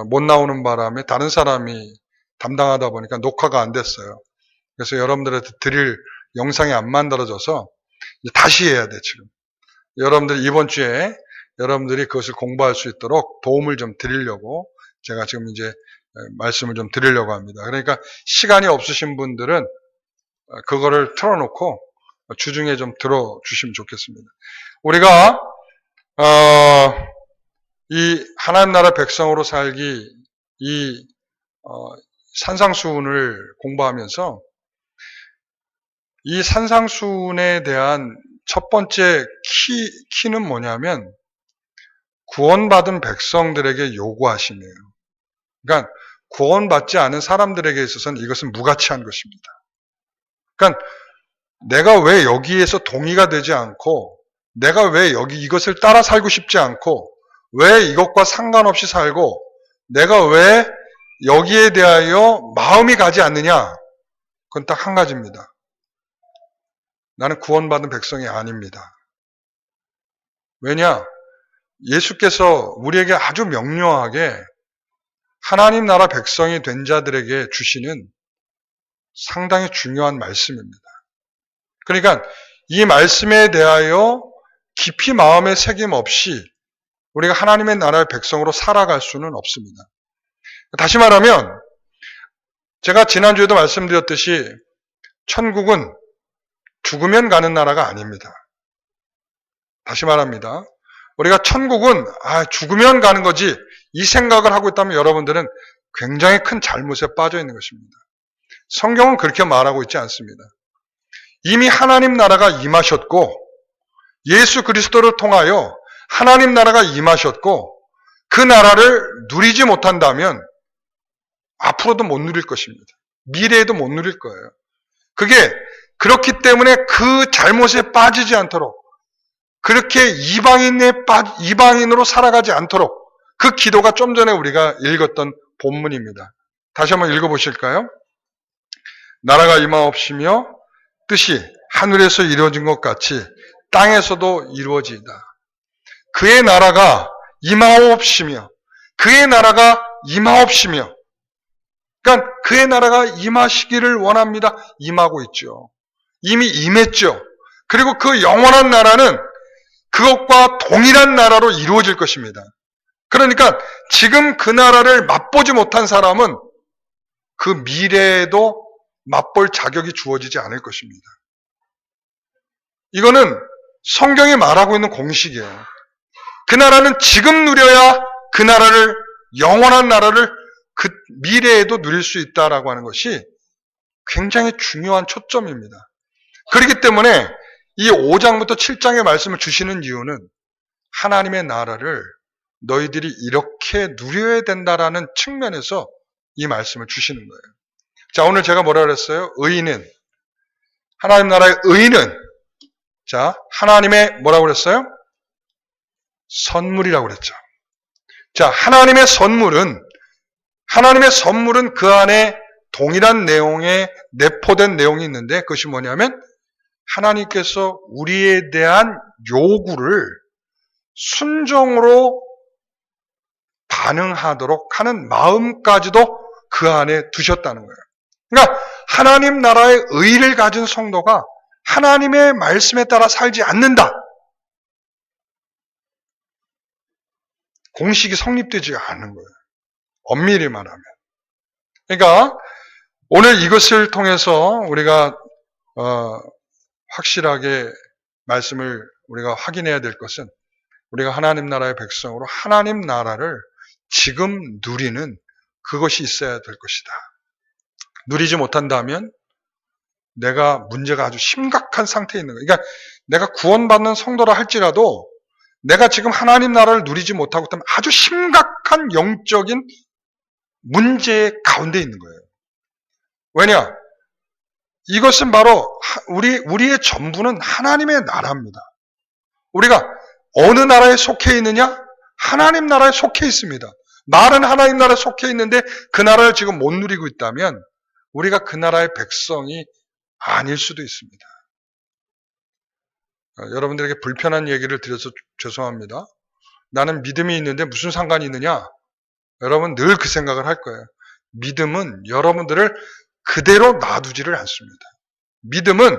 못 나오는 바람에 다른 사람이 담당하다 보니까 녹화가 안 됐어요. 그래서 여러분들한테 드릴 영상이 안 만들어져서 다시 해야 돼, 지금. 여러분들이 이번 주에 여러분들이 그것을 공부할 수 있도록 도움을 좀 드리려고 제가 지금 이제 말씀을 좀 드리려고 합니다. 그러니까 시간이 없으신 분들은 그거를 틀어놓고 주중에 좀 들어주시면 좋겠습니다. 우리가 이 하나님 나라 백성으로 살기 이 산상수훈을 공부하면서 이 산상수훈에 대한 첫 번째 키는 뭐냐면 구원받은 백성들에게 요구하심이에요. 그러니까 구원받지 않은 사람들에게 있어서는 이것은 무가치한 것입니다. 그러니까 내가 왜 여기에서 동의가 되지 않고 내가 왜 이것을 따라 살고 싶지 않고 왜 이것과 상관없이 살고 내가 왜 여기에 대하여 마음이 가지 않느냐? 그건 딱 한 가지입니다. 나는 구원받은 백성이 아닙니다. 왜냐? 예수께서 우리에게 아주 명료하게 하나님 나라 백성이 된 자들에게 주시는 상당히 중요한 말씀입니다. 그러니까 이 말씀에 대하여 깊이 마음의 새김 없이 우리가 하나님의 나라의 백성으로 살아갈 수는 없습니다. 다시 말하면 제가 지난주에도 말씀드렸듯이 천국은 죽으면 가는 나라가 아닙니다. 다시 말합니다. 우리가 천국은 죽으면 가는 거지 이 생각을 하고 있다면 여러분들은 굉장히 큰 잘못에 빠져 있는 것입니다. 성경은 그렇게 말하고 있지 않습니다. 이미 하나님 나라가 임하셨고 예수 그리스도를 통하여 하나님 나라가 임하셨고 그 나라를 누리지 못한다면 앞으로도 못 누릴 것입니다. 미래에도 못 누릴 거예요. 그게 그렇기 때문에 그 잘못에 빠지지 않도록 그렇게 이방인으로 살아가지 않도록 그 기도가 좀 전에 우리가 읽었던 본문입니다. 다시 한번 읽어보실까요? 나라가 임하옵시며 뜻이 하늘에서 이루어진 것 같이 땅에서도 이루어지이다. 그의 나라가 임하옵시며 그의 나라가 임하옵시며 그러니까 그의 나라가 임하시기를 원합니다. 임하고 있죠. 이미 임했죠. 그리고 그 영원한 나라는 그것과 동일한 나라로 이루어질 것입니다. 그러니까 지금 그 나라를 맛보지 못한 사람은 그 미래에도 맛볼 자격이 주어지지 않을 것입니다. 이거는 성경이 말하고 있는 공식이에요. 그 나라는 지금 누려야 그 나라를 영원한 나라를 그 미래에도 누릴 수 있다라고 하는 것이 굉장히 중요한 초점입니다. 그렇기 때문에 이 5장부터 7장의 말씀을 주시는 이유는 하나님의 나라를 너희들이 이렇게 누려야 된다라는 측면에서 이 말씀을 주시는 거예요. 자, 오늘 제가 뭐라 그랬어요? 하나님 나라의 의는 자, 하나님의 뭐라고 그랬어요? 선물이라고 그랬죠. 자, 하나님의 선물은 그 안에 동일한 내용에 내포된 내용이 있는데 그것이 뭐냐면 하나님께서 우리에 대한 요구를 순종으로 반응하도록 하는 마음까지도 그 안에 두셨다는 거예요. 그러니까 하나님 나라의 의를 가진 성도가 하나님의 말씀에 따라 살지 않는다. 공식이 성립되지 않는 거예요. 엄밀히 말하면. 그러니까 오늘 이것을 통해서 우리가 확실하게 말씀을 우리가 확인해야 될 것은 우리가 하나님 나라의 백성으로 하나님 나라를 지금 누리는 그것이 있어야 될 것이다. 누리지 못한다면 내가 문제가 아주 심각한 상태에 있는 거예요. 그러니까 내가 구원받는 성도라 할지라도 내가 지금 하나님 나라를 누리지 못하고 있다면 아주 심각한 영적인 문제 가운데 있는 거예요. 왜냐? 이것은 바로 우리의 전부는 하나님의 나라입니다. 우리가 어느 나라에 속해 있느냐? 하나님 나라에 속해 있습니다. 말은 하나님 나라에 속해 있는데 그 나라를 지금 못 누리고 있다면 우리가 그 나라의 백성이 아닐 수도 있습니다. 여러분들에게 불편한 얘기를 드려서 죄송합니다. 나는 믿음이 있는데 무슨 상관이 있느냐? 여러분 늘 그 생각을 할 거예요. 믿음은 여러분들을 그대로 놔두지를 않습니다. 믿음은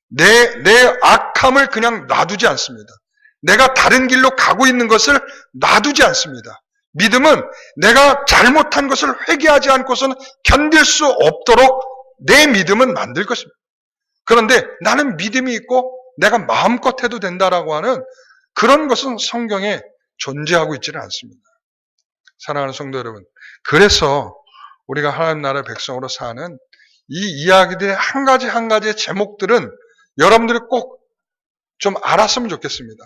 내 악함을 그냥 놔두지 않습니다. 내가 다른 길로 가고 있는 것을 놔두지 않습니다. 믿음은 내가 잘못한 것을 회개하지 않고서는 견딜 수 없도록 내 믿음은 만들 것입니다. 그런데 나는 믿음이 있고 내가 마음껏 해도 된다라고 하는 그런 것은 성경에 존재하고 있지는 않습니다. 사랑하는 성도 여러분, 그래서 우리가 하나님 나라의 백성으로 사는 이 이야기들의 한 가지 한 가지의 제목들은 여러분들이 꼭 좀 알았으면 좋겠습니다.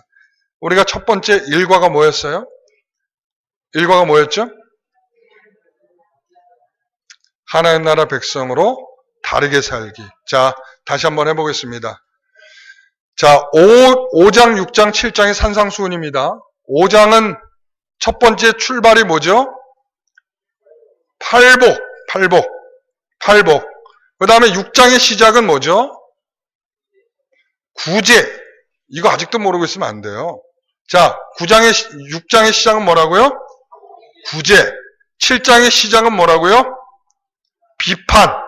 우리가 첫 번째 일과가 뭐였어요? 일과가 뭐였죠? 하나님 나라 백성으로 다르게 살기. 자, 다시 한번 해보겠습니다. 자, 5장, 6장, 7장의 산상수훈입니다. 5장은 첫 번째 출발이 뭐죠? 팔복. 그 다음에 6장의 시작은 뭐죠? 구제. 이거 아직도 모르고 있으면 안 돼요. 자, 6장의 시작은 뭐라고요? 구제. 7장의 시작은 뭐라고요? 비판.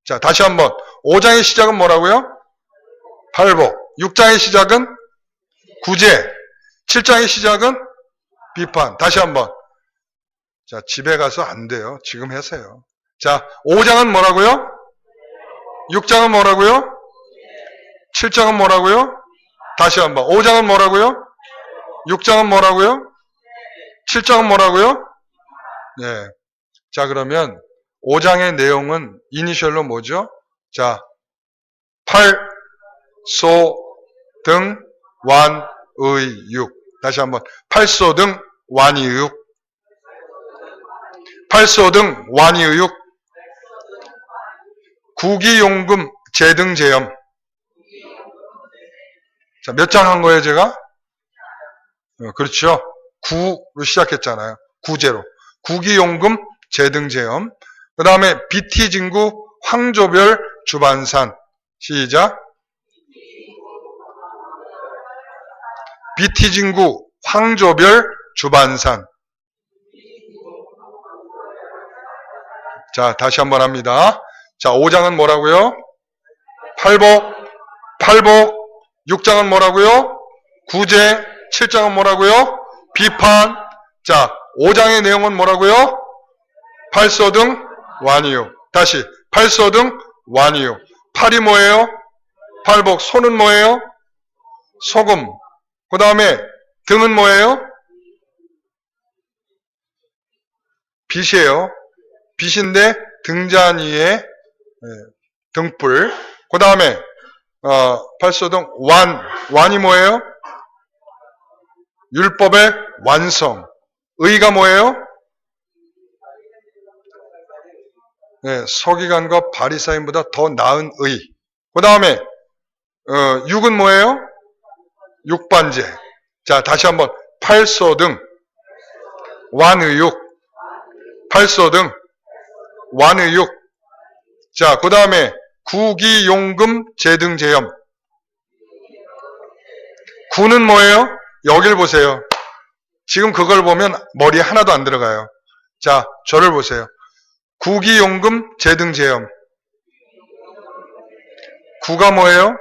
자, 다시 한번. 5장의 시작은 뭐라고요? 팔복. 6장의 시작은 구제. 7장의 시작은 비판. 다시 한번. 자, 집에 가서 안 돼요. 지금 하세요. 자, 5장은 뭐라고요? 6장은 뭐라고요? 7장은 뭐라고요? 다시 한번. 5장은 뭐라고요? 6장은 뭐라고요? 7장은 뭐라고요? 네. 자, 그러면 5장의 내용은 이니셜로 뭐죠? 자, 팔, 소, 등, 완, 의, 육. 다시 한번. 팔소 등, 완이, 육. 팔소 등, 완이, 육. 구기용금, 제등, 제염. 자, 몇 장 한 거예요, 제가? 그렇죠. 구로 시작했잖아요. 구제로. 구기용금, 제등, 제염. 그 다음에 비티진구, 황조별, 주반산. 시작. 비티진구, 황조별, 주반산. 자, 다시 한번 합니다. 자, 5장은 뭐라고요? 팔복. 6장은 뭐라고요? 구제. 7장은 뭐라고요? 비판. 자, 5장의 내용은 뭐라고요? 팔소 등 완이요. 다시 팔소 등 완이요. 팔이 뭐예요? 팔복. 소는 뭐예요? 소금. 그 다음에 등은 뭐예요? 빛이에요. 빛인데 등잔 위에 등불. 그 다음에 팔소 등 완이 뭐예요? 율법의 완성. 의가 뭐예요? 네, 서기관과 바리사인보다 더 나은 의. 그 다음에 육은 뭐예요? 육반제. 자, 다시 한번. 팔소 등 완의육. 팔소 등 완의육. 자, 그 다음에 구기용금, 제등, 제염. 구는 뭐예요? 여길 보세요. 지금 그걸 보면 머리에 하나도 안 들어가요. 자, 저를 보세요. 구기용금, 제등, 제염. 구가 뭐예요?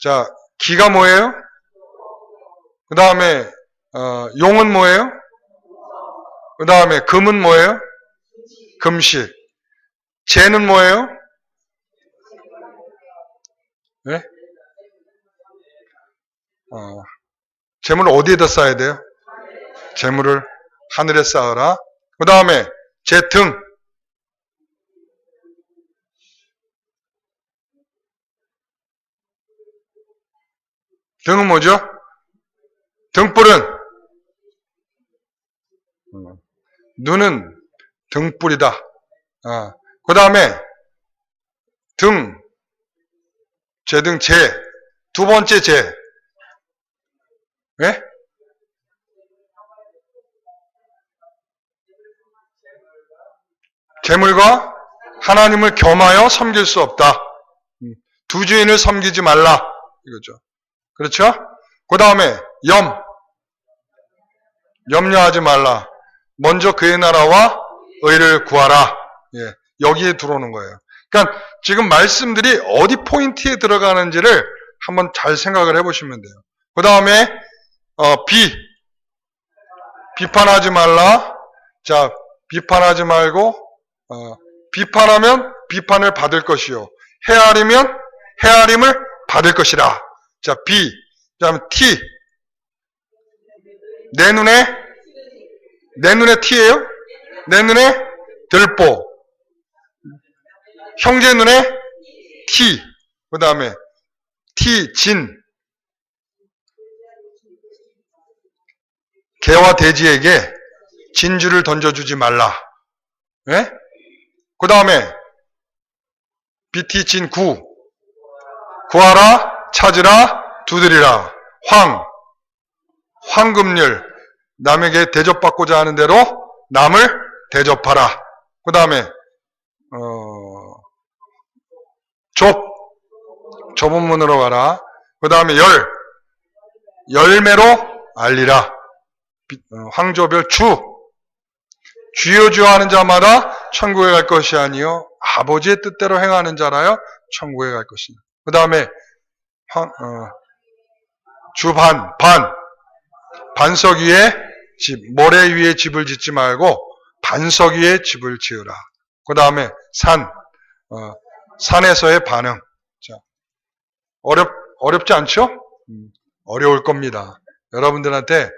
자, 기가 뭐예요? 그 다음에 용은 뭐예요? 그 다음에 금은 뭐예요? 금식. 재는 뭐예요? 네? 재물을 어디에다 쌓아야 돼요? 재물을 하늘에 쌓으라. 그 다음에 재등. 등은 뭐죠? 등불은 눈은 등불이다. 그 다음에 등, 재등, 재. 두 번째 재. 네? 재물과 하나님을 겸하여 섬길 수 없다. 두 주인을 섬기지 말라. 이거죠. 그렇죠? 그 다음에 염. 염려하지 말라. 먼저 그의 나라와 의를 구하라. 예, 여기에 들어오는 거예요. 그러니까 지금 말씀들이 어디 포인트에 들어가는지를 한번 잘 생각을 해보시면 돼요. 그 다음에 비판하지 말라. 자, 비판하지 말고 비판하면 비판을 받을 것이요, 헤아리면 헤아림을 받을 것이라. 자, B. 그다음에 T. 내 눈에 T예요? 내 눈에 들보. 형제 눈에 T. 그 다음에 T, 진. 개와 돼지에게 진주를 던져주지 말라. 예? 그 다음에 BT, 진, 구하라, 찾으라, 두드리라. 황금률. 남에게 대접받고자 하는 대로 남을 대접하라. 그 다음에 좁은 문으로 가라. 그 다음에 열매로 알리라. 황조별 주여 주여 하는 자마다 천국에 갈 것이 아니요 아버지의 뜻대로 행하는 자라요 천국에 갈 것이다. 그 다음에 반석 위에 집, 모래 위에 집을 짓지 말고 반석 위에 집을 지으라. 그 다음에 산에서의 반응. 자, 어렵지 않죠? 어려울 겁니다. 여러분들한테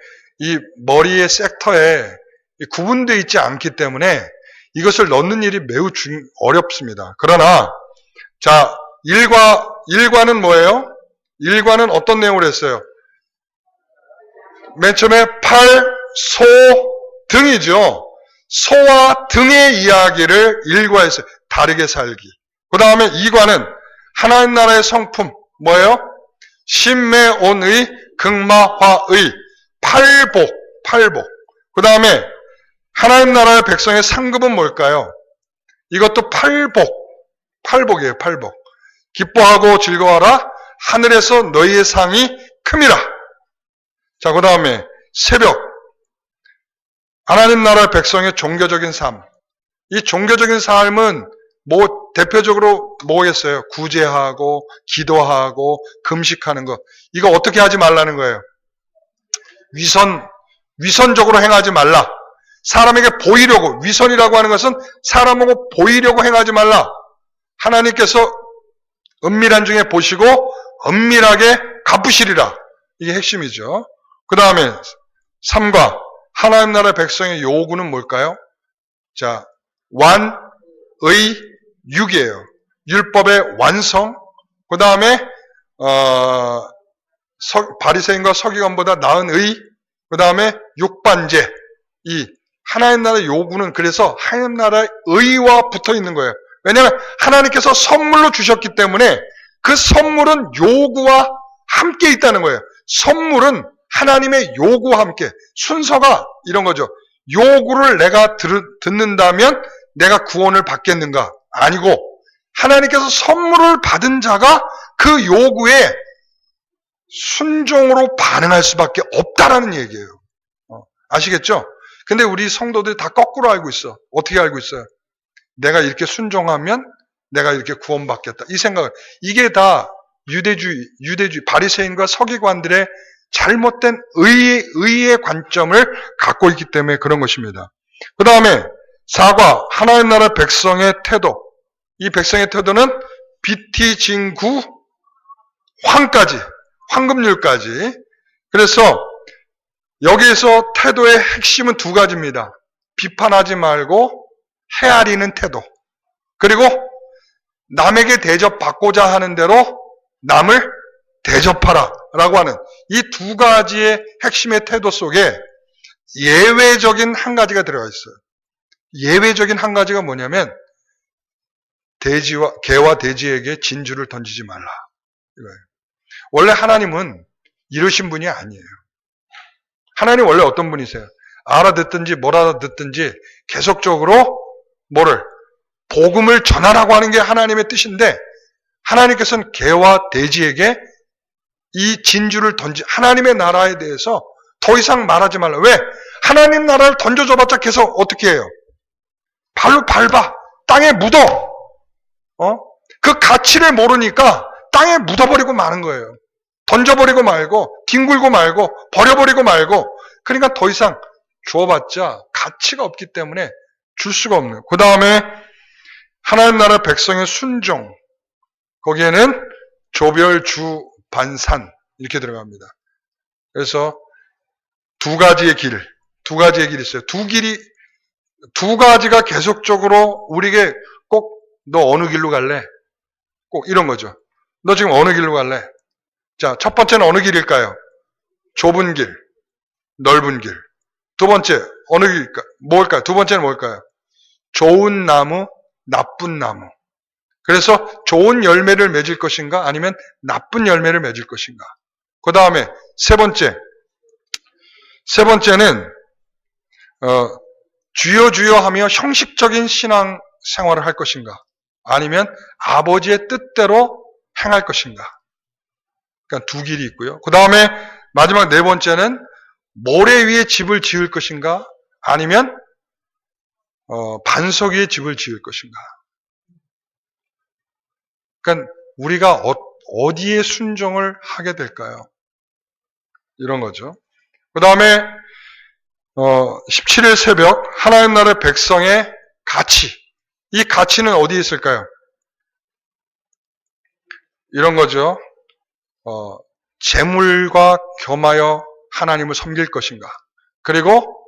이 머리의 섹터에 구분되어 있지 않기 때문에 이것을 넣는 일이 매우 어렵습니다. 그러나, 자, 1과는 뭐예요? 1과는 어떤 내용을 했어요? 맨 처음에 팔, 소, 등이죠. 소와 등의 이야기를 1과에서 다르게 살기. 그 다음에 2과는 하나님 나라의 성품, 뭐예요? 신매온의, 극마화의, 팔복. 그 다음에 하나님 나라의 백성의 상급은 뭘까요? 이것도 팔복이에요, 팔복. 기뻐하고 즐거워하라. 하늘에서 너희의 상이 큼이라. 자, 그 다음에 새벽. 하나님 나라의 백성의 종교적인 삶. 이 종교적인 삶은 대표적으로 뭐겠어요? 구제하고, 기도하고, 금식하는 것. 이거 어떻게 하지 말라는 거예요? 위선적으로 행하지 말라. 사람에게 보이려고, 위선이라고 하는 것은 사람하고 보이려고 행하지 말라. 하나님께서 은밀한 중에 보시고 은밀하게 갚으시리라. 이게 핵심이죠. 그 다음에 3과 하나님 나라 백성의 요구는 뭘까요? 자, 육이에요. 율법의 완성. 그 다음에 바리새인과 서기관보다 나은 의. 그 다음에 육반제. 이 하나님 나라의 요구는 그래서 하나님 나라의 의와 붙어 있는 거예요. 왜냐하면 하나님께서 선물로 주셨기 때문에 그 선물은 요구와 함께 있다는 거예요. 선물은 하나님의 요구와 함께. 순서가 이런 거죠. 요구를 내가 듣는다면 내가 구원을 받겠는가? 아니고 하나님께서 선물을 받은 자가 그 요구에 순종으로 반응할 수밖에 없다라는 얘기예요. 아시겠죠? 근데 우리 성도들이 다 거꾸로 알고 있어. 어떻게 알고 있어요? 내가 이렇게 순종하면 내가 이렇게 구원받겠다. 이 생각을. 이게 다 유대주의, 바리새인과 서기관들의 잘못된 의의 관점을 갖고 있기 때문에 그런 것입니다. 그 다음에 4과 하나님 나라 백성의 태도. 이 백성의 태도는 비티진구 황금률까지. 그래서 여기에서 태도의 핵심은 2가지입니다. 비판하지 말고 헤아리는 태도. 그리고 남에게 대접받고자 하는 대로 남을 대접하라 라고 하는 이 2가지의 핵심의 태도 속에 예외적인 한 가지가 들어가 있어요. 예외적인 한 가지가 뭐냐면 개와 돼지에게 진주를 던지지 말라. 이거예요. 원래 하나님은 이러신 분이 아니에요. 하나님 원래 어떤 분이세요? 알아듣든지 뭘 알아듣든지 계속적으로 복음을 전하라고 하는 게 하나님의 뜻인데 하나님께서는 개와 돼지에게 이 진주를 하나님의 나라에 대해서 더 이상 말하지 말라. 왜? 하나님 나라를 던져줘봤자 계속 어떻게 해요? 발로 밟아. 땅에 묻어. 그 가치를 모르니까 땅에 묻어버리고 마는 거예요. 던져버리고 말고, 뒹굴고 말고, 버려버리고 말고. 그러니까 더 이상 주어봤자 가치가 없기 때문에 줄 수가 없는. 그 다음에 하나님 나라 백성의 순종. 거기에는 조별, 주, 반산 이렇게 들어갑니다. 그래서 두 가지의 길이 있어요. 두 가지가 계속적으로 우리에게 꼭 너 어느 길로 갈래? 꼭 이런 거죠. 너 지금 어느 길로 갈래? 자, 첫 번째는 어느 길일까요? 좁은 길, 넓은 길. 두 번째, 어느 길일까? 뭘까요? 두 번째는 뭘까요? 좋은 나무, 나쁜 나무. 그래서 좋은 열매를 맺을 것인가? 아니면 나쁜 열매를 맺을 것인가? 그 다음에 세 번째는 주여 주여 하며 형식적인 신앙 생활을 할 것인가? 아니면 아버지의 뜻대로 행할 것인가? 그러니까 두 길이 있고요. 그 다음에 마지막 네 번째는 모래 위에 집을 지을 것인가? 아니면 반석 위에 집을 지을 것인가? 그러니까 우리가 어디에 순종을 하게 될까요? 이런 거죠. 그 다음에 17일 새벽 하나님 나라의 백성의 가치. 이 가치는 어디에 있을까요? 이런 거죠. 재물과 겸하여 하나님을 섬길 것인가? 그리고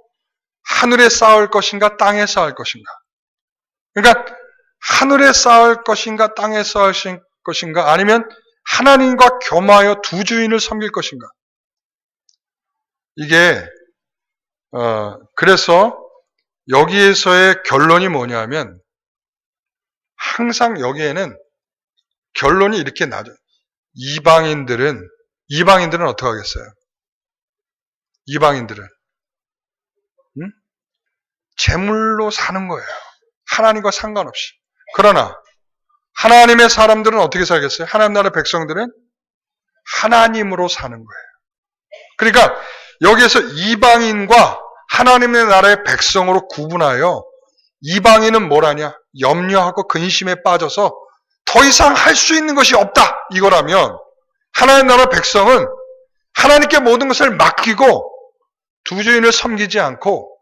하늘에 쌓을 것인가? 땅에 쌓을 것인가? 그러니까 하늘에 쌓을 것인가? 땅에 쌓을 것인가? 아니면 하나님과 겸하여 두 주인을 섬길 것인가? 이게 그래서 여기에서의 결론이 뭐냐면 항상 여기에는 결론이 이렇게 나죠. 이방인들은 어떻게 하겠어요? 이방인들은 재물로 사는 거예요. 하나님과 상관없이. 그러나 하나님의 사람들은 어떻게 살겠어요? 하나님 나라 백성들은 하나님으로 사는 거예요. 그러니까 여기에서 이방인과 하나님의 나라의 백성으로 구분하여 이방인은 뭐라냐? 염려하고 근심에 빠져서 더 이상 할 수 있는 것이 없다. 이거라면 하나님 나라 백성은 하나님께 모든 것을 맡기고 두 주인을 섬기지 않고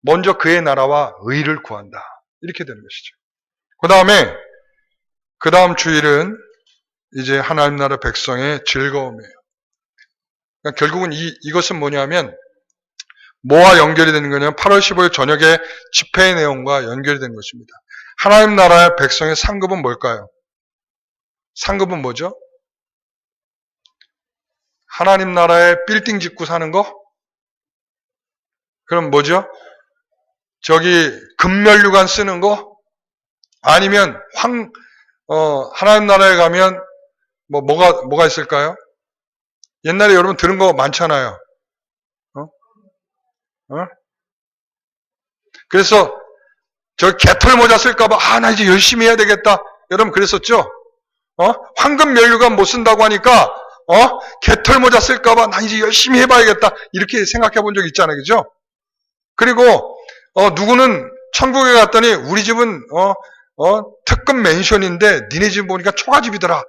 먼저 그의 나라와 의를 구한다. 이렇게 되는 것이죠. 그 다음 주일은 이제 하나님 나라 백성의 즐거움이에요. 그러니까 결국은 이것은 뭐냐면 뭐와 연결이 되는 거냐면 8월 15일 저녁에 집회의 내용과 연결이 되는 것입니다. 하나님 나라의 백성의 상급은 뭘까요? 상급은 뭐죠? 하나님 나라에 빌딩 짓고 사는 거? 그럼 뭐죠? 저기 금면류관 쓰는 거? 아니면 하나님 나라에 가면 뭐가 있을까요? 옛날에 여러분 들은 거 많잖아요. 그래서 저 개털 모자 쓸까봐 나 이제 열심히 해야 되겠다. 여러분 그랬었죠? 황금 면류관 못 쓴다고 하니까 개털 모자 쓸까봐 나 이제 열심히 해봐야겠다. 이렇게 생각해 본 적 있잖아요, 그죠? 그리고 누구는 천국에 갔더니 우리 집은 특급 맨션인데 니네 집 보니까 초가집이더라.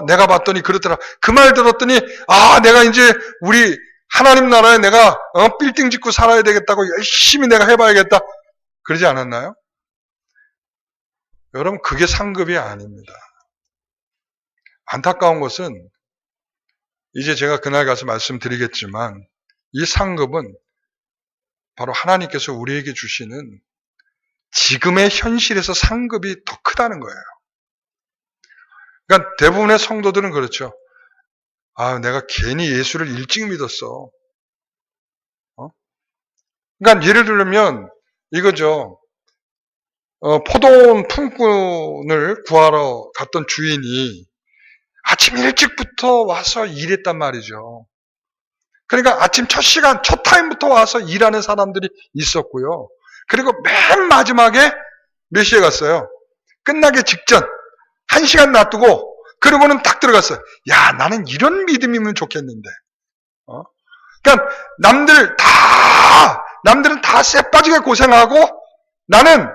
내가 봤더니 그렇더라. 그 말 들었더니 내가 이제 우리 하나님 나라에 내가 빌딩 짓고 살아야 되겠다고 열심히 내가 해봐야겠다. 그러지 않았나요? 여러분 그게 상급이 아닙니다. 안타까운 것은 이제 제가 그날 가서 말씀드리겠지만 이 상급은 바로 하나님께서 우리에게 주시는 지금의 현실에서 상급이 더 크다는 거예요. 그러니까 대부분의 성도들은 그렇죠. 내가 괜히 예수를 일찍 믿었어. 그러니까 예를 들면 이거죠. 포도원 품꾼을 구하러 갔던 주인이 아침 일찍부터 와서 일했단 말이죠. 그러니까 아침 첫 시간, 첫 타임부터 와서 일하는 사람들이 있었고요. 그리고 맨 마지막에 몇 시에 갔어요? 끝나기 직전 1시간 놔두고 그러고는 딱 들어갔어요. 나는 이런 믿음이면 좋겠는데. 그러니까 남들은 다 쎄빠지게 고생하고 나는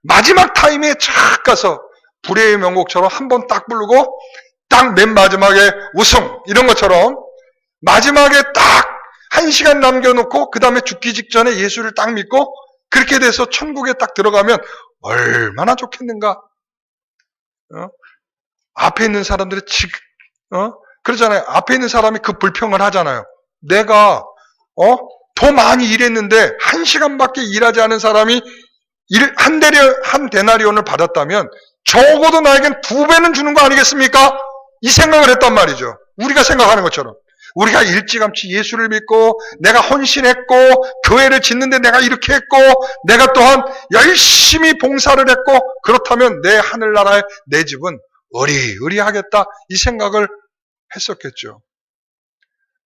마지막 타임에 착 가서 불의의 명곡처럼 한 번 딱 부르고 딱 맨 마지막에 우승 이런 것처럼 마지막에 딱 1시간 남겨놓고 그 다음에 죽기 직전에 예수를 딱 믿고 그렇게 돼서 천국에 딱 들어가면 얼마나 좋겠는가. 앞에 있는 사람들이 그러잖아요. 앞에 있는 사람이 그 불평을 하잖아요. 내가 더 많이 일했는데 1시간밖에 일하지 않은 사람이 한 데나리온을 받았다면 적어도 나에겐 2배는 주는 거 아니겠습니까? 이 생각을 했단 말이죠. 우리가 생각하는 것처럼. 우리가 일찌감치 예수를 믿고 내가 헌신했고 교회를 짓는데 내가 이렇게 했고 내가 또한 열심히 봉사를 했고 그렇다면 내 하늘나라의 내 집은 의리하겠다 이 생각을 했었겠죠.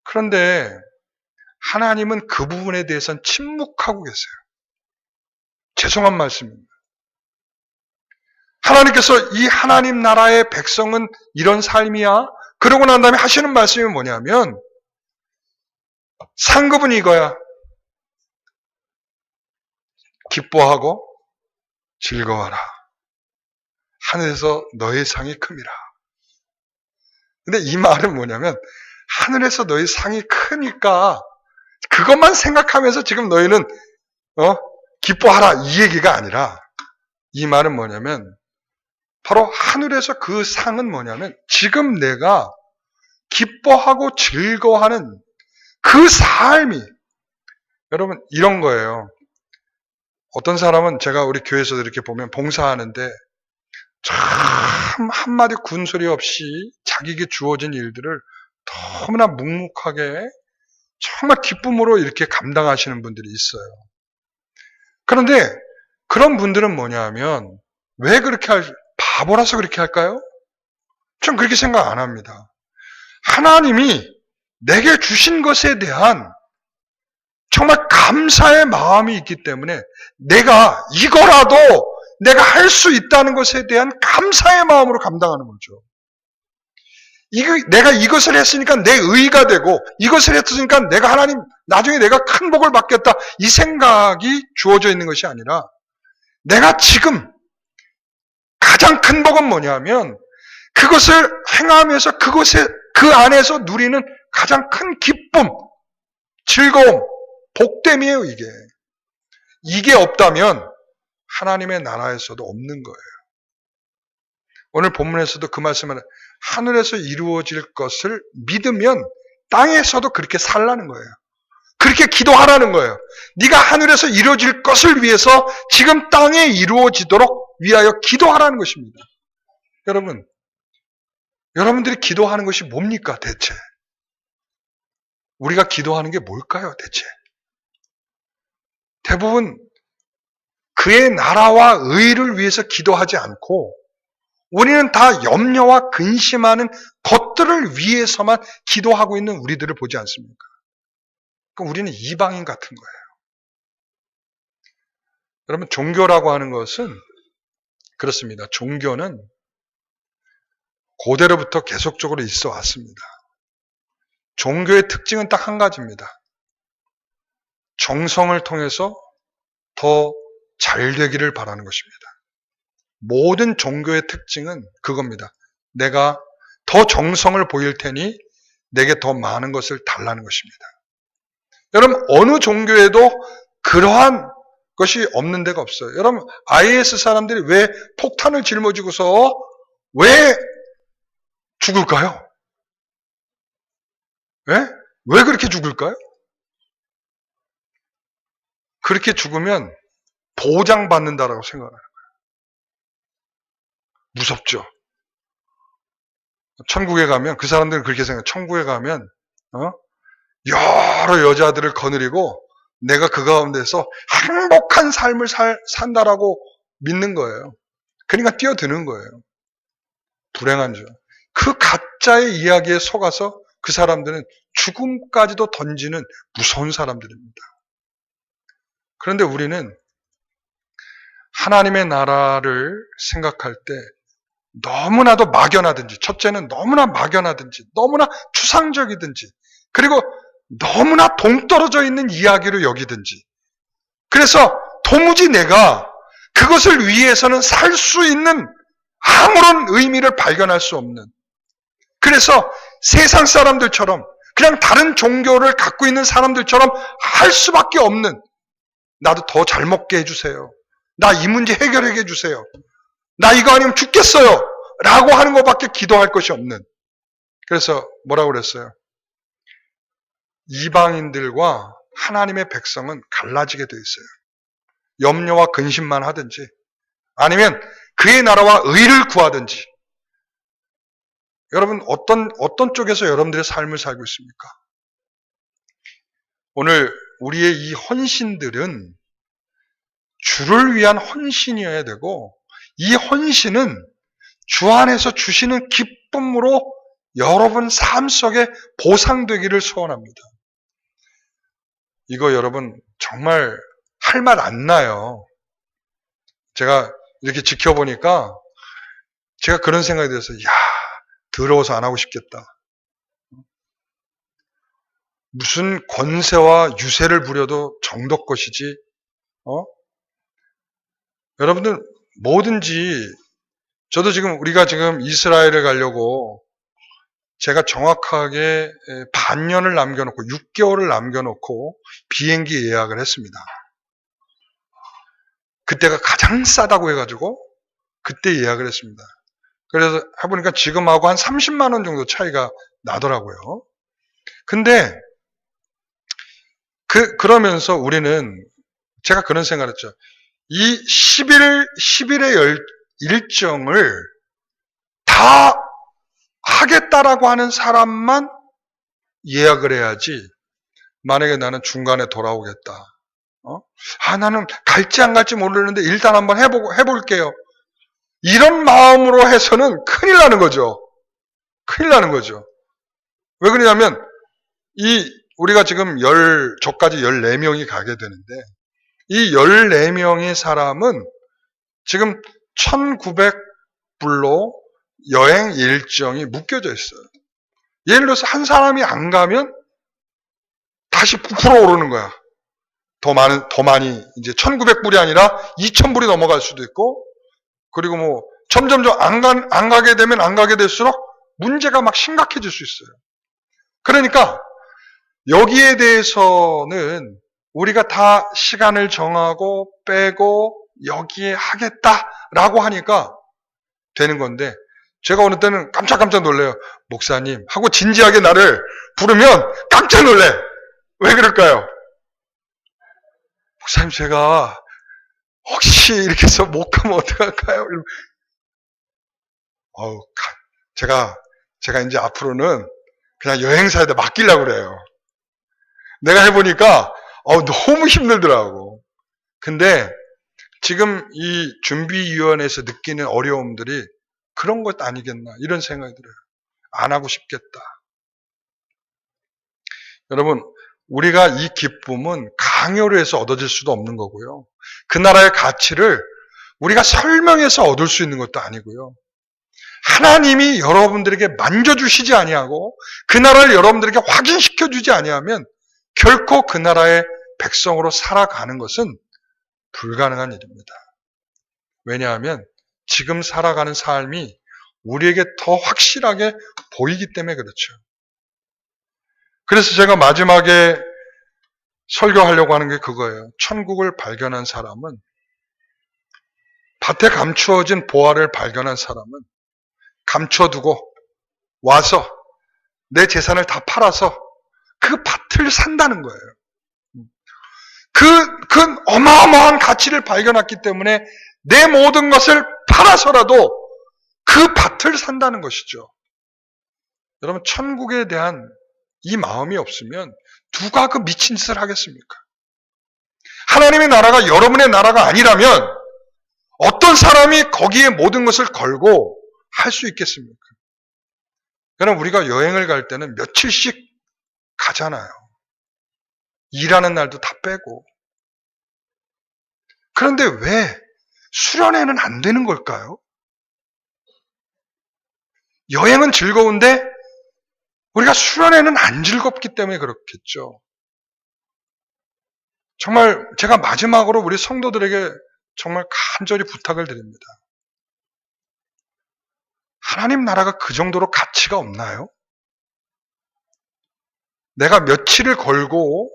그런데 하나님은 그 부분에 대해서는 침묵하고 계세요. 죄송한 말씀입니다. 하나님께서 이 하나님 나라의 백성은 이런 삶이야. 그러고 난 다음에 하시는 말씀이 뭐냐면 상급은 이거야. 기뻐하고 즐거워하라. 하늘에서 너의 상이 큼이라. 근데 이 말은 뭐냐면 하늘에서 너의 상이 크니까 그것만 생각하면서 지금 너희는 기뻐하라 이 얘기가 아니라 이 말은 뭐냐면 바로 하늘에서 그 상은 뭐냐면 지금 내가 기뻐하고 즐거워하는 그 삶이 여러분 이런 거예요. 어떤 사람은 제가 우리 교회에서도 이렇게 보면 봉사하는데 참 한마디 군소리 없이 자기에게 주어진 일들을 너무나 묵묵하게 정말 기쁨으로 이렇게 감당하시는 분들이 있어요. 그런데 그런 분들은 뭐냐 하면 왜 그렇게 바보라서 그렇게 할까요? 전 그렇게 생각 안 합니다. 하나님이 내게 주신 것에 대한 정말 감사의 마음이 있기 때문에 내가 이거라도 내가 할 수 있다는 것에 대한 감사의 마음으로 감당하는 거죠. 내가 이것을 했으니까 내 의가 되고 이것을 했으니까 내가 하나님 나중에 내가 큰 복을 받겠다 이 생각이 주어져 있는 것이 아니라 내가 지금 가장 큰 복은 뭐냐면 그것을 행하면서 그 안에서 누리는 가장 큰 기쁨, 즐거움, 복됨이에요, 이게. 이게 없다면 하나님의 나라에서도 없는 거예요. 오늘 본문에서도 그 말씀을 하늘에서 이루어질 것을 믿으면 땅에서도 그렇게 살라는 거예요. 그렇게 기도하라는 거예요. 네가 하늘에서 이루어질 것을 위해서 지금 땅에 이루어지도록 위하여 기도하라는 것입니다. 여러분들이 기도하는 것이 뭡니까 대체? 우리가 기도하는 게 뭘까요 대체? 대부분 그의 나라와 의를 위해서 기도하지 않고 우리는 다 염려와 근심하는 것들을 위해서만 기도하고 있는 우리들을 보지 않습니까? 그럼 우리는 이방인 같은 거예요. 여러분 종교라고 하는 것은 그렇습니다. 종교는 고대로부터 계속적으로 있어 왔습니다. 종교의 특징은 딱 한 가지입니다. 정성을 통해서 더 잘 되기를 바라는 것입니다. 모든 종교의 특징은 그겁니다. 내가 더 정성을 보일 테니 내게 더 많은 것을 달라는 것입니다. 여러분 어느 종교에도 그러한 것이 없는 데가 없어요. 여러분 IS 사람들이 왜 폭탄을 짊어지고서 왜 죽을까요? 왜 그렇게 죽을까요? 그렇게 죽으면 보장받는다라고 생각하는 거예요. 무섭죠? 천국에 가면 그 사람들은 그렇게 생각해요. 천국에 가면 여러 여자들을 거느리고 내가 그 가운데서 행복한 삶을 산다라고 믿는 거예요. 그러니까 뛰어드는 거예요. 불행한 줄. 그 가짜의 이야기에 속아서 그 사람들은 죽음까지도 던지는 무서운 사람들입니다. 그런데 우리는 하나님의 나라를 생각할 때 너무나도 막연하든지 첫째는 너무나 막연하든지 너무나 추상적이든지 그리고 너무나 동떨어져 있는 이야기로 여기든지, 그래서 도무지 내가 그것을 위해서는 살 수 있는 아무런 의미를 발견할 수 없는, 그래서 세상 사람들처럼 그냥 다른 종교를 갖고 있는 사람들처럼 할 수밖에 없는, 나도 더 잘 먹게 해주세요, 나 이 문제 해결해 주세요, 나 이거 아니면 죽겠어요 라고 하는 것밖에 기도할 것이 없는, 그래서 뭐라고 그랬어요? 이방인들과 하나님의 백성은 갈라지게 돼 있어요. 염려와 근심만 하든지 아니면 그의 나라와 의를 구하든지. 여러분 어떤 쪽에서 여러분들의 삶을 살고 있습니까? 오늘 우리의 이 헌신들은 주를 위한 헌신이어야 되고, 이 헌신은 주 안에서 주시는 기쁨으로 여러분 삶 속에 보상되기를 소원합니다. 이거 여러분 정말 할 말 안 나요. 제가 이렇게 지켜보니까 제가 그런 생각이 들었어요. 야, 더러워서 안 하고 싶겠다. 무슨 권세와 유세를 부려도 정도 것이지. 여러분들 뭐든지, 저도 지금 우리가 지금 이스라엘을 가려고 제가 정확하게 반년을 남겨놓고 6개월을 남겨놓고 비행기 예약을 했습니다. 그때가 가장 싸다고 해가지고 그때 예약을 했습니다. 그래서 해보니까 지금하고 한 30만 원 정도 차이가 나더라고요. 근데 그러면서 우리는, 제가 그런 생각을 했죠. 이 10일의 일정을 다 하겠다라고 하는 사람만 예약을 해야지, 만약에 나는 중간에 돌아오겠다, 나는 갈지 안 갈지 모르는데 일단 한번 해볼게요, 이런 마음으로 해서는 큰일 나는 거죠. 큰일 나는 거죠. 왜 그러냐면, 우리가 지금 저까지 14명이 가게 되는데, 이 14명의 사람은 지금 1900불로 여행 일정이 묶여져 있어요. 예를 들어서 한 사람이 안 가면 다시 부풀어 오르는 거야. 더 많이, 이제 1900불이 아니라 2000불이 넘어갈 수도 있고, 그리고 뭐 점점점 안 가게 되면 안 가게 될수록 문제가 막 심각해질 수 있어요. 그러니까 여기에 대해서는 우리가 다 시간을 정하고 빼고 여기에 하겠다라고 하니까 되는 건데, 제가 어느 때는 깜짝 놀래요. 목사님 하고 진지하게 나를 부르면 깜짝 놀래. 왜 그럴까요? 목사님, 제가 혹시 이렇게 해서 못 가면 어떡할까요? 제가 이제 앞으로는 그냥 여행사에다 맡기려고 그래요. 내가 해보니까 너무 힘들더라고. 근데 지금 이 준비위원회에서 느끼는 어려움들이 그런 것 아니겠나, 이런 생각이 들어요. 안 하고 싶겠다. 여러분, 우리가 이 기쁨은 강요로 해서 얻어질 수도 없는 거고요. 그 나라의 가치를 우리가 설명해서 얻을 수 있는 것도 아니고요. 하나님이 여러분들에게 만져주시지 아니하고 그 나라를 여러분들에게 확인시켜주지 아니하면 결코 그 나라의 백성으로 살아가는 것은 불가능한 일입니다. 왜냐하면 지금 살아가는 삶이 우리에게 더 확실하게 보이기 때문에 그렇죠. 그래서 제가 마지막에 설교하려고 하는 게 그거예요. 천국을 발견한 사람은, 밭에 감추어진 보화를 발견한 사람은 감춰두고 와서 내 재산을 다 팔아서 그 밭을 산다는 거예요. 그 어마어마한 가치를 발견했기 때문에 내 모든 것을 팔아서라도 그 밭을 산다는 것이죠. 여러분, 천국에 대한 이 마음이 없으면 누가 그 미친 짓을 하겠습니까? 하나님의 나라가 여러분의 나라가 아니라면 어떤 사람이 거기에 모든 것을 걸고 할 수 있겠습니까? 그럼 우리가 여행을 갈 때는 며칠씩 가잖아요. 일하는 날도 다 빼고. 그런데 왜 수련회는 안 되는 걸까요? 여행은 즐거운데 우리가 수련회는 안 즐겁기 때문에 그렇겠죠. 정말 제가 마지막으로 우리 성도들에게 정말 간절히 부탁을 드립니다. 하나님 나라가 그 정도로 가치가 없나요? 내가 며칠을 걸고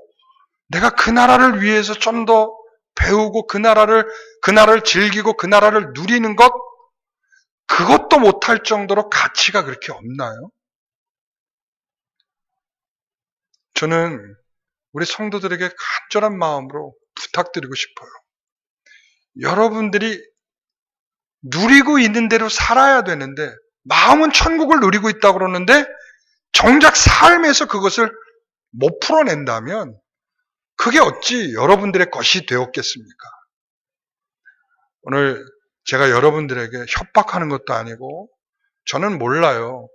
내가 그 나라를 위해서 좀 더 배우고 그 나라를 즐기고 그 나라를 누리는 것, 그것도 못할 정도로 가치가 그렇게 없나요? 저는 우리 성도들에게 간절한 마음으로 부탁드리고 싶어요. 여러분들이 누리고 있는 대로 살아야 되는데, 마음은 천국을 누리고 있다고 그러는데 정작 삶에서 그것을 못 풀어낸다면 그게 어찌 여러분들의 것이 되었겠습니까? 오늘 제가 여러분들에게 협박하는 것도 아니고, 저는 몰라요.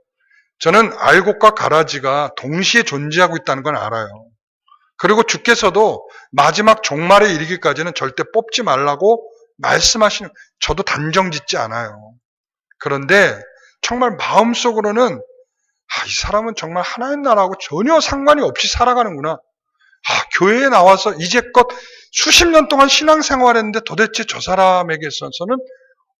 저는 알곡과 가라지가 동시에 존재하고 있다는 건 알아요. 그리고 주께서도 마지막 종말에 이르기까지는 절대 뽑지 말라고 말씀하시는, 저도 단정 짓지 않아요. 그런데 정말 마음속으로는 이 사람은 정말 하나님 나라하고 전혀 상관이 없이 살아가는구나. 교회에 나와서 이제껏 수십 년 동안 신앙생활했는데 도대체 저 사람에게 있어서는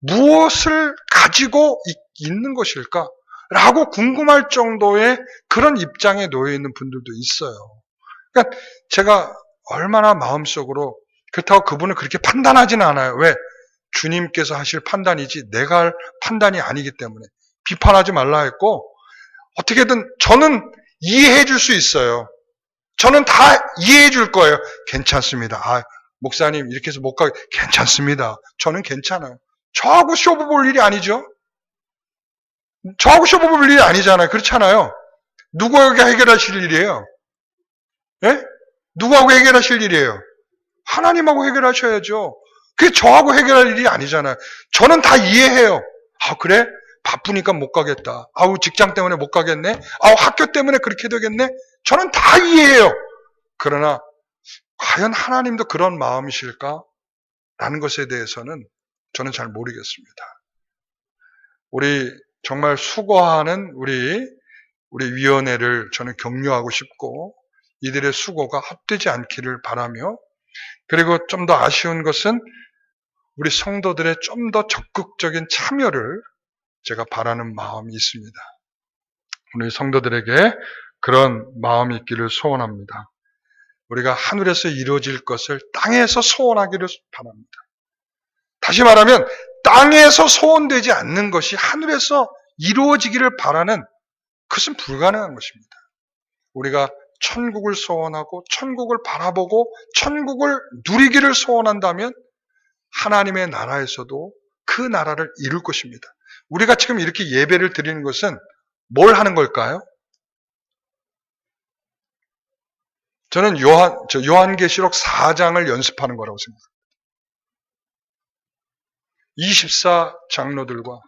무엇을 가지고 있는 것일까? 라고 궁금할 정도의 그런 입장에 놓여 있는 분들도 있어요. 그러니까 제가 얼마나 마음속으로, 그렇다고 그분을 그렇게 판단하지는 않아요. 왜? 주님께서 하실 판단이지 내가 할 판단이 아니기 때문에 비판하지 말라 했고, 어떻게든 저는 이해해 줄 수 있어요. 저는 다 이해해 줄 거예요. 괜찮습니다. 목사님 이렇게 해서 못 가게, 괜찮습니다. 저는 괜찮아요. 저하고 쇼부 볼 일이 아니죠. 저하고 쇼부 볼 일이 아니잖아요. 그렇잖아요. 누구에게 해결하실 일이에요? 예? 누구하고 해결하실 일이에요? 하나님하고 해결하셔야죠. 그게 저하고 해결할 일이 아니잖아요. 저는 다 이해해요. 그래? 바쁘니까 못 가겠다. 직장 때문에 못 가겠네. 학교 때문에 그렇게 되겠네. 저는 다 이해해요. 그러나 과연 하나님도 그런 마음이실까? 라는 것에 대해서는 저는 잘 모르겠습니다. 우리 정말 수고하는 우리 위원회를 저는 격려하고 싶고, 이들의 수고가 헛되지 않기를 바라며, 그리고 좀 더 아쉬운 것은 우리 성도들의 좀 더 적극적인 참여를 제가 바라는 마음이 있습니다. 우리 성도들에게 그런 마음이 있기를 소원합니다. 우리가 하늘에서 이루어질 것을 땅에서 소원하기를 바랍니다. 다시 말하면 땅에서 소원되지 않는 것이 하늘에서 이루어지기를 바라는, 그것은 불가능한 것입니다. 우리가 천국을 소원하고 천국을 바라보고 천국을 누리기를 소원한다면 하나님의 나라에서도 그 나라를 이룰 것입니다. 우리가 지금 이렇게 예배를 드리는 것은 뭘 하는 걸까요? 저는 요한계시록 4장을 연습하는 거라고 생각합니다. 24장로들과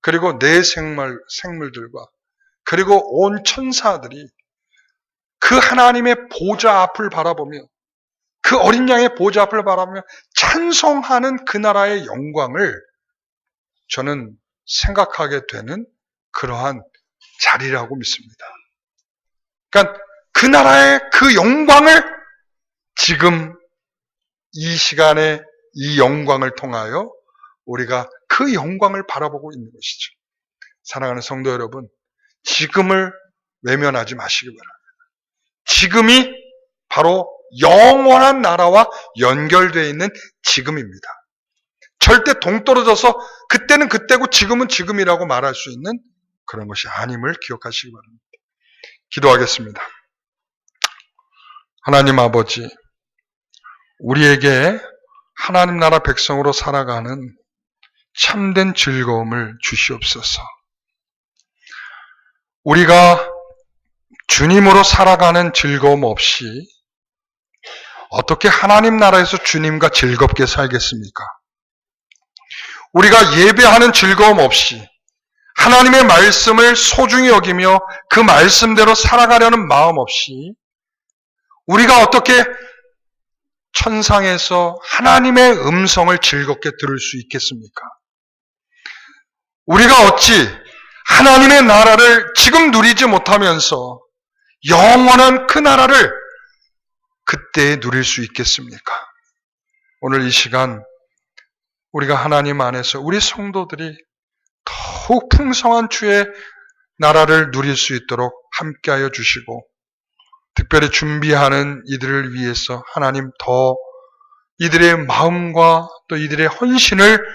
그리고 내 생물들과 그리고 온 천사들이 그 하나님의 보좌 앞을 바라보며, 그 어린 양의 보좌 앞을 바라보며 찬송하는 그 나라의 영광을 저는 생각하게 되는 그러한 자리라고 믿습니다. 그러니까 그 나라의 그 영광을 지금 이 시간에 이 영광을 통하여 우리가 그 영광을 바라보고 있는 것이죠. 사랑하는 성도 여러분, 지금을 외면하지 마시기 바랍니다. 지금이 바로 영원한 나라와 연결되어 있는 지금입니다. 절대 동떨어져서 그때는 그때고 지금은 지금이라고 말할 수 있는 그런 것이 아님을 기억하시기 바랍니다. 기도하겠습니다. 하나님 아버지, 우리에게 하나님 나라 백성으로 살아가는 참된 즐거움을 주시옵소서. 우리가 주님으로 살아가는 즐거움 없이 어떻게 하나님 나라에서 주님과 즐겁게 살겠습니까? 우리가 예배하는 즐거움 없이 하나님의 말씀을 소중히 여기며 그 말씀대로 살아가려는 마음 없이 우리가 어떻게 천상에서 하나님의 음성을 즐겁게 들을 수 있겠습니까? 우리가 어찌 하나님의 나라를 지금 누리지 못하면서 영원한 그 나라를 그때 누릴 수 있겠습니까? 오늘 이 시간 우리가 하나님 안에서 우리 성도들이 더욱 풍성한 주의 나라를 누릴 수 있도록 함께하여 주시고, 특별히 준비하는 이들을 위해서 하나님 더 이들의 마음과 또 이들의 헌신을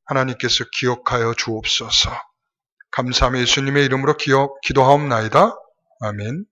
하나님께서 기억하여 주옵소서. 감사하며 예수님의 이름으로 기도하옵나이다. 아멘.